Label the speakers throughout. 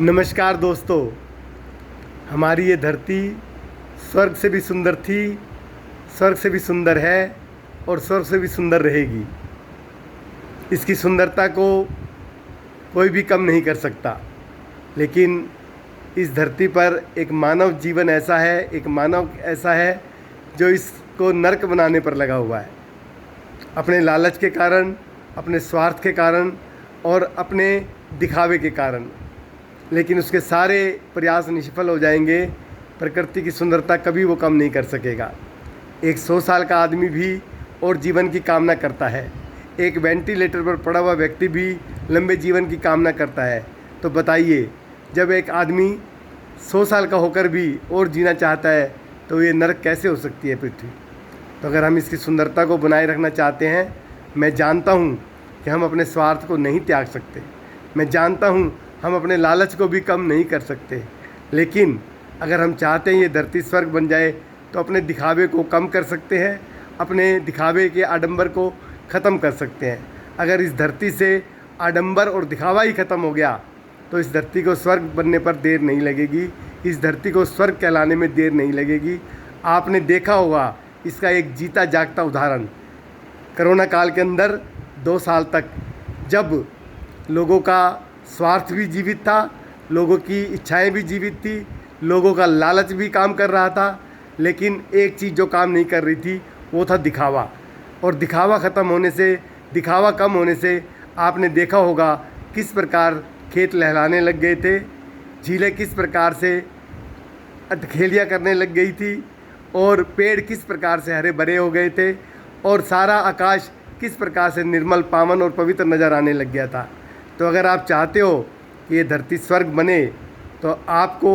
Speaker 1: नमस्कार दोस्तों। हमारी ये धरती स्वर्ग से भी सुंदर थी, स्वर्ग से भी सुंदर है और स्वर्ग से भी सुंदर रहेगी। इसकी सुंदरता को कोई भी कम नहीं कर सकता। लेकिन इस धरती पर एक मानव जीवन ऐसा है, एक मानव ऐसा है जो इसको नर्क बनाने पर लगा हुआ है, अपने लालच के कारण, अपने स्वार्थ के कारण और अपने दिखावे के कारण। लेकिन उसके सारे प्रयास निष्फल हो जाएंगे। प्रकृति की सुंदरता कभी वो कम नहीं कर सकेगा। एक 100 साल का आदमी भी और जीवन की कामना करता है, एक वेंटिलेटर पर पड़ा हुआ व्यक्ति भी लंबे जीवन की कामना करता है। तो बताइए, जब एक आदमी 100 साल का होकर भी और जीना चाहता है तो ये नरक कैसे हो सकती है पृथ्वी। तो अगर हम इसकी सुंदरता को बनाए रखना चाहते हैं, मैं जानता हूँ कि हम अपने स्वार्थ को नहीं त्याग सकते, मैं जानता हूँ हम अपने लालच को भी कम नहीं कर सकते। लेकिन अगर हम चाहते हैं ये धरती स्वर्ग बन जाए तो अपने दिखावे को कम कर सकते हैं, अपने दिखावे के आडंबर को ख़त्म कर सकते हैं। अगर इस धरती से आडंबर और दिखावा ही ख़त्म हो गया तो इस धरती को स्वर्ग बनने पर देर नहीं लगेगी, इस धरती को स्वर्ग कहलाने में देर नहीं लगेगी। आपने देखा होगा इसका एक जीता जागता उदाहरण, कोरोना काल के अंदर 2 साल तक जब लोगों का स्वार्थ भी जीवित था, लोगों की इच्छाएं भी जीवित थी, लोगों का लालच भी काम कर रहा था, लेकिन एक चीज़ जो काम नहीं कर रही थी वो था दिखावा। और दिखावा ख़त्म होने से, दिखावा कम होने से आपने देखा होगा किस प्रकार खेत लहलाने लग गए थे, झीलें किस प्रकार से अटखेलियाँ करने लग गई थी और पेड़ किस प्रकार से हरे भरे हो गए थे और सारा आकाश किस प्रकार से निर्मल, पावन और पवित्र नज़र आने लग गया था। तो अगर आप चाहते हो कि ये धरती स्वर्ग बने तो आपको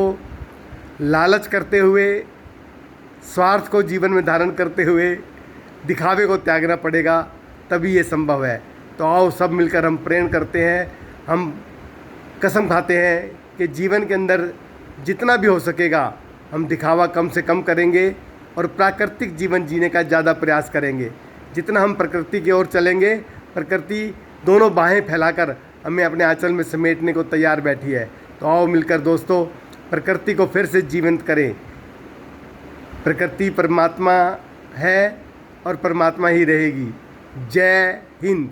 Speaker 1: लालच करते हुए, स्वार्थ को जीवन में धारण करते हुए दिखावे को त्यागना पड़ेगा, तभी ये संभव है। तो आओ सब मिलकर हम प्रण करते हैं, हम कसम खाते हैं कि जीवन के अंदर जितना भी हो सकेगा हम दिखावा कम से कम करेंगे और प्राकृतिक जीवन जीने का ज़्यादा प्रयास करेंगे। जितना हम प्रकृति की ओर चलेंगे, प्रकृति दोनों बाहें फैलाकर हमें अपने आंचल में समेटने को तैयार बैठी है। तो आओ मिलकर दोस्तों प्रकृति को फिर से जीवंत करें। प्रकृति परमात्मा है और परमात्मा ही रहेगी। जय हिंद।